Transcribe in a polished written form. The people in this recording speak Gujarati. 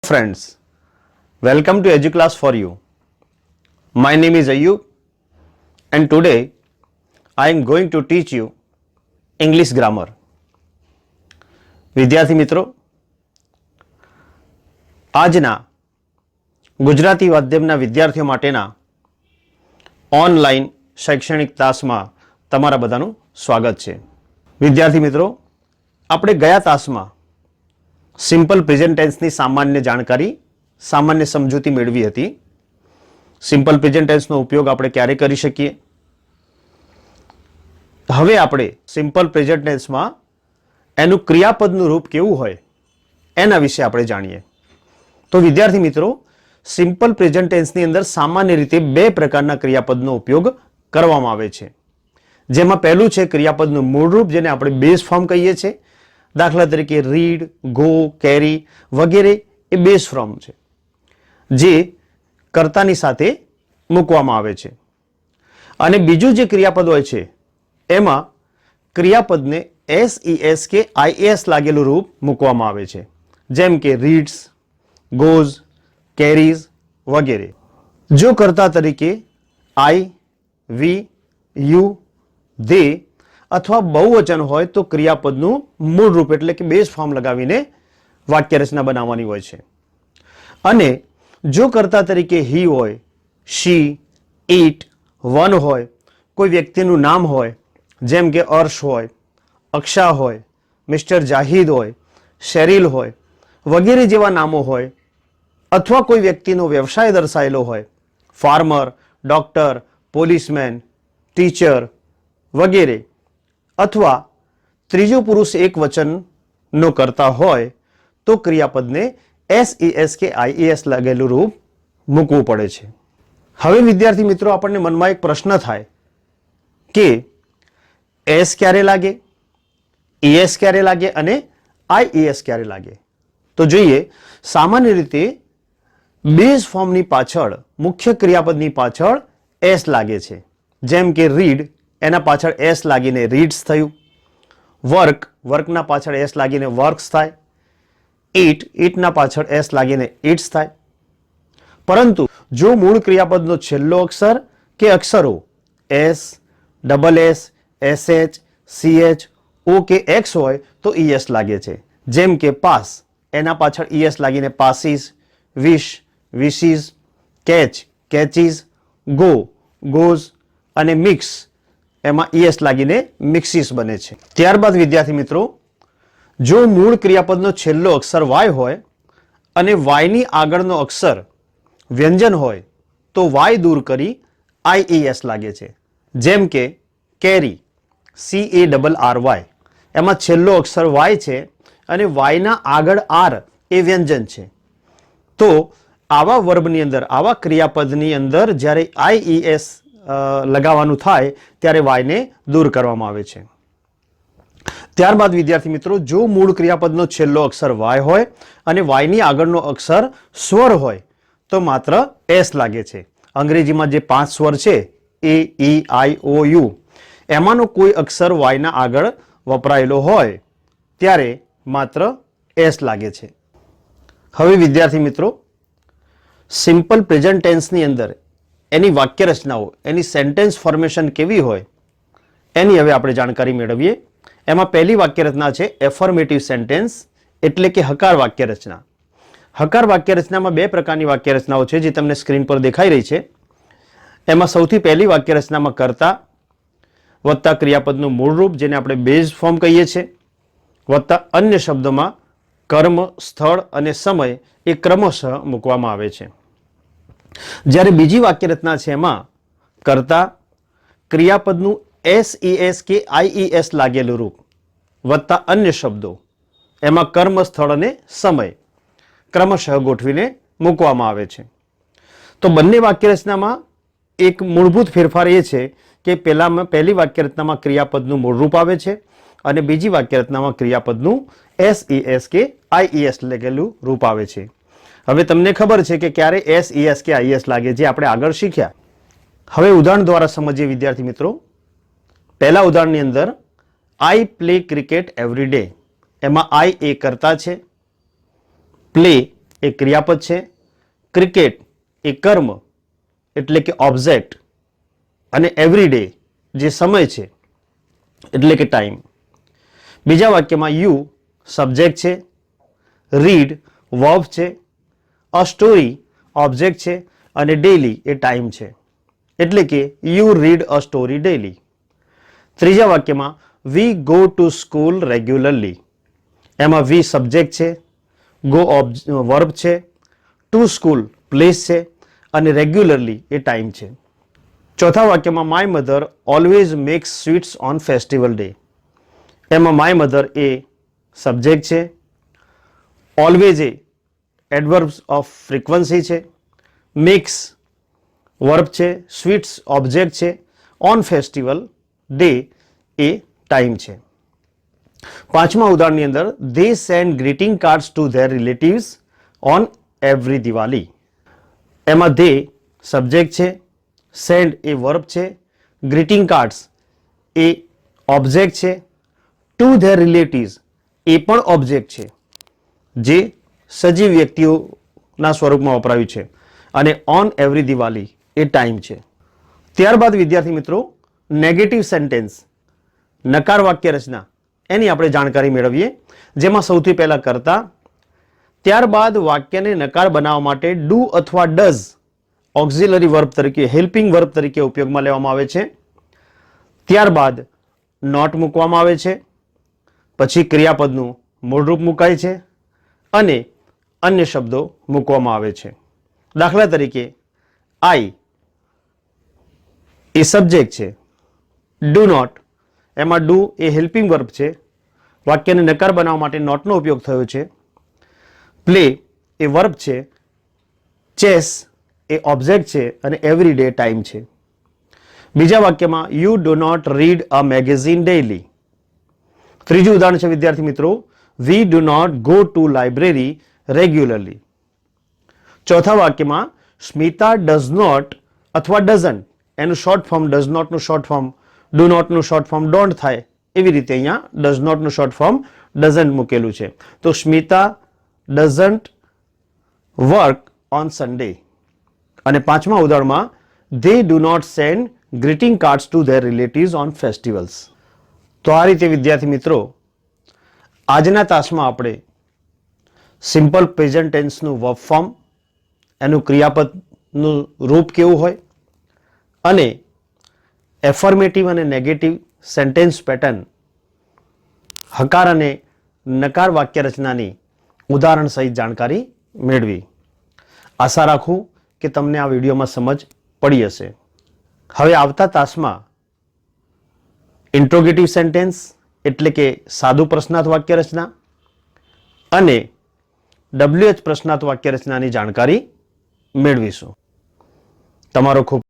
Friends, welcome to EduClass for You. My name is Ayub and today I am going to teach you English grammar. વિદ્યાર્થી મિત્રો, આજના ગુજરાતી માધ્યમના વિદ્યાર્થીઓ માટેના ઓનલાઈન શૈક્ષણિક તાસમાં તમારા બધાનું સ્વાગત છે. વિદ્યાર્થી મિત્રો, આપણે ગયા તાસમાં સિમ્પલ પ્રેઝન્ટ ટેન્સની સામાન્ય જાણકારી, સામાન્ય સમજૂતી મેળવી હતી. સિમ્પલ પ્રેઝન્ટ ટેન્સનો ઉપયોગ આપણે ક્યારે કરી શકીએ? હવે આપણે સિમ્પલ પ્રેઝન્ટ ટેન્સમાં એનું ક્રિયાપદનું રૂપ કેવું હોય એના વિશે આપણે જાણીએ. તો વિદ્યાર્થી મિત્રો, સિમ્પલ પ્રેઝન્ટ ટેન્સની અંદર સામાન્ય રીતે બે પ્રકારના ક્રિયાપદનો ઉપયોગ કરવામાં આવે છે. જેમાં પહેલું છે ક્રિયાપદનું મૂળ રૂપ, જેને આપણે બેઝ ફોર્મ કહીએ છીએ. દાખલા તરીકે રીડ, ગો, કેરી વગેરે એ બેઝ ફોર્મ છે જે કર્તાની સાથે મૂકવામાં આવે છે. અને બીજું જે ક્રિયાપદ હોય છે એમાં ક્રિયાપદને SES કે IAS લાગેલું રૂપ મૂકવામાં આવે છે, જેમ કે રીડ્સ, ગોઝ, કેરીઝ વગેરે. જો કર્તા તરીકે આઈ, વી, યુ, ધે અથવા બહુવચન હોય તો ક્રિયાપદનું મૂળ રૂપ એટલે કે બેઝ ફોર્મ લગાવીને વાક્ય રચના બનાવવાની હોય છે. અને જો કર્તા તરીકે હી હોય, શી, ઇટ, વન હોય, કોઈ વ્યક્તિનું નામ હોય જેમ કે અર્શ હોય, અક્ષા હોય, મિસ્ટર જાહિદ હોય, શેરીલ હોય વગેરે જેવા નામો હોય, અથવા કોઈ વ્યક્તિનો વ્યવસાય દર્શાયેલો હોય, ફાર્મર, ડોક્ટર, પોલીસમેન, ટીચર વગેરે, અથવા ત્રીજો પુરુષ એક વચનનો કરતા હોય તો ક્રિયાપદને SES કે IAS લાગેલું રૂપ મૂકવું પડે છે. હવે વિદ્યાર્થી મિત્રો, આપણને મનમાં એક પ્રશ્ન થાય કે એસ ક્યારે લાગે, ES ક્યારે લાગે અને IAS ક્યારે લાગે? તો જોઈએ, સામાન્ય રીતે બેઝ ફોર્મની પાછળ, મુખ્ય ક્રિયાપદની પાછળ એસ લાગે છે. જેમ કે રીડ, એના પાછળ એસ લાગીને રીડ્સ થયું. વર્ક, વર્કના પાછળ એસ લાગીને વર્ક્સ થાય. ઇટ, ઇટના પાછળ એસ લાગીને ઇટ્સ થાય. પરંતુ જો મૂળ ક્રિયાપદનો છેલ્લો અક્ષર કે અક્ષરો S, double S, SH, CH, O કે X હોય તો ES લાગે છે. જેમ કે પાસ, એના પાછળ ES લાગીને પાસીસ, વિશ, વિશીઝ, કેચ, કેચીઝ, ગો, ગોઝ અને મિક્સ, એમાં ES લાગીને મિક્સીસ બને છે. ત્યારબાદ વિદ્યાર્થી મિત્રો, જો મૂળ ક્રિયાપદનો છેલ્લો અક્ષર Y હોય અને Yની આગળનો અક્ષર વ્યંજન હોય તો Y દૂર કરી IES લાગે છે. જેમ કે કેરી, CARRY, એમાં છેલ્લો અક્ષર Y છે અને Yના આગળ R એ વ્યંજન છે. તો આવા વર્બની અંદર, આવા ક્રિયાપદની અંદર જ્યારે IES લગાવવાનું થાય ત્યારે વાયને દૂર કરવામાં આવે છે. ત્યારબાદ વિદ્યાર્થી મિત્રો, જો મૂળ ક્રિયાપદનો છેલ્લો અક્ષર વાય હોય અને વાયની આગળનો અક્ષર સ્વર હોય તો માત્ર એસ લાગે છે. અંગ્રેજીમાં જે 5 સ્વર છે A, E, I, O, U, એમાંનો કોઈ અક્ષર વાયના આગળ વપરાયેલો હોય ત્યારે માત્ર એસ લાગે છે. હવે વિદ્યાર્થી મિત્રો, સિમ્પલ પ્રેઝન્ટ ટેન્સની અંદર એની વાક્ય રચનાઓ, એની સેન્ટેન્સ ફોર્મેશન કેવી હોય એની હવે આપણે જાણકારી મેળવીએ. એમાં પહેલી વાક્ય રચના છે એફર્મેટિવ સેન્ટેન્સ એટલે કે હકાર વાક્ય રચના. હકાર વાક્ય રચનામાં બે પ્રકારની વાક્ય રચનાઓ છે જે તમને સ્ક્રીન પર દેખાઈ રહી છે. એમાં સૌથી પહેલી વાક્ય રચનામાં કર્તા વત્તા ક્રિયાપદનું મૂળ રૂપ, જેને આપણે બેઝ ફોર્મ કહીએ છીએ, વત્તા અન્ય શબ્દોમાં કર્મ, સ્થળ અને સમય એ ક્રમશઃ મૂકવામાં આવે છે. જ્યારે બીજી વાક્ય રચના છે એમાં કર્તા, ક્રિયાપદનું SES કે IES લાગેલું રૂપ વત્તા અન્ય શબ્દો, એમાં કર્મ, સ્થળ અને સમય ક્રમશઃ ગોઠવીને મૂકવામાં આવે છે. તો બંને વાક્ય રચનામાં એક મૂળભૂત ફેરફાર એ છે કે પહેલી વાક્ય રચનામાં ક્રિયાપદનું મૂળ રૂપ આવે છે અને બીજી વાક્ય રચનામાં ક્રિયાપદનું SES કે IES લાગેલું રૂપ આવે છે. હવે તમને ખબર છે કે ક્યારે SES કે IES લાગે, જે આપણે આગળ શીખ્યા. હવે ઉદાહરણ દ્વારા સમજીએ વિદ્યાર્થી મિત્રો. પહેલા ઉદાહરણની અંદર I play cricket every day, એમાં આઈ એ કર્તા છે, પ્લે એ ક્રિયાપદ છે, ક્રિકેટ એ કર્મ એટલે કે ઓબ્જેક્ટ, અને એવરીડે જે સમય છે એટલે કે ટાઈમ. બીજા વાક્યમાં યુ સબ્જેક્ટ છે, રીડ વર્બ છે, અ સ્ટોરી ઓબ્જેક્ટ છે અને ડેલી એ ટાઈમ છે, એટલે કે you read a story daily. ત્રીજા વાક્યમાં we go to school regularly. એમાં વી સબ્જેક્ટ છે, ગો વર્બ છે, ટુ સ્કૂલ પ્લેસ છે અને રેગ્યુલરલી એ ટાઈમ છે. ચોથા વાક્યમાં my mother always makes sweets on festival day. એમાં માય મધર એ સબ્જેક્ટ છે, ઓલવેઝ એ એડવર્બ્સ ઓફ ફ્રીક્વન્સી છે, મેક્સ વર્બ છે, સ્વીટ્સ ઓબ્જેક્ટ છે, ઓન ફેસ્ટિવલ ડે એ ટાઈમ છે. પાંચમા ઉદાહરણની અંદર they send greeting cards to their relatives on every Diwali. એમાં they સબ્જેક્ટ છે, send એ વર્બ છે, greeting cards એ ઓબ્જેક્ટ છે, to their relatives એ પણ ઓબ્જેક્ટ છે જે સજીવ વ્યક્તિઓના સ્વરૂપમાં વપરાયું છે, અને on every Diwali A time છે. ત્યારબાદ વિદ્યાર્થી મિત્રો નેગેટિવ સેન્ટેન્સ નકાર વાક્ય રચના એની આપણે જાણકારી મેળવીએ, જેમાં સૌથી પહેલા કર્તા, ત્યારબાદ વાક્યને નકાર બનાવવા માટે ડુ અથવા ડઝ ઓક્ઝિલરી વર્બ તરીકે, હેલ્પિંગ વર્બ તરીકે ઉપયોગમાં લેવામાં આવે છે. ત્યારબાદ નોટ મૂકવામાં આવે છે, પછી ક્રિયાપદનું મૂળરૂપ મુકાય છે અને અન્ય શબ્દો મૂકવામાં આવે છે. દાખલા તરીકે આઈ એ સબ્જેક્ટ છે, ડુ નોટ એમાં ડુ એ હેલ્પિંગ વર્બ છે, વાક્યને નકાર બનાવવા માટે નોટનો ઉપયોગ થયો છે. પ્લે એ વર્બ છે, ચેસ એ ઓબ્જેક્ટ છે અને એવરી ડે ટાઈમ છે. બીજા વાક્યમાં you do not read a magazine daily. ત્રીજું ઉદાહરણ છે વિદ્યાર્થી મિત્રો we do not go to library regularly. ચોથા વાક્યમાં સ્મિતા ડઝ નોટ અથવા ડઝન્ટ એનું શોર્ટ ફોર્મ ડઝ નોટનું શોર્ટ ફોર્મ ડુ નોટનું શોર્ટ ફોર્મ ડોન્ટ થાય, એવી રીતે અહીંયા ડઝ નોટનું શોર્ટ ફોર્મ ડઝન્ટ મૂકેલું છે. તો Smita doesn't work on Sunday. અને પાંચમા ઉદાહરણમાં they do not send greeting cards to their relatives on festivals. તો આ રીતે વિદ્યાર્થી મિત્રો આજના તાસમાં આપણે સિમ્પલ પ્રેઝન્ટ ટેન્સનું વર્બ ફોર્મ, એનું ક્રિયાપદનું રૂપ કેવું હોય અને એફર્મેટિવ અને નેગેટિવ સેન્ટેન્સ પેટર્ન, હકાર અને નકાર વાક્ય રચનાની ઉદાહરણ સહિત જાણકારી મેળવી. આશા રાખું કે તમને આ વિડીયોમાં સમજ પડી હશે. હવે આવતા તાસમાં ઇન્ટ્રોગેટિવ સેન્ટેન્સ એટલે કે સાદું પ્રશ્નાર્થ વાક્ય રચના અને WH પ્રશ્નાર્થ વાક્ય રચનાની જાણકારી મેળવીશું. તમારો ખૂબ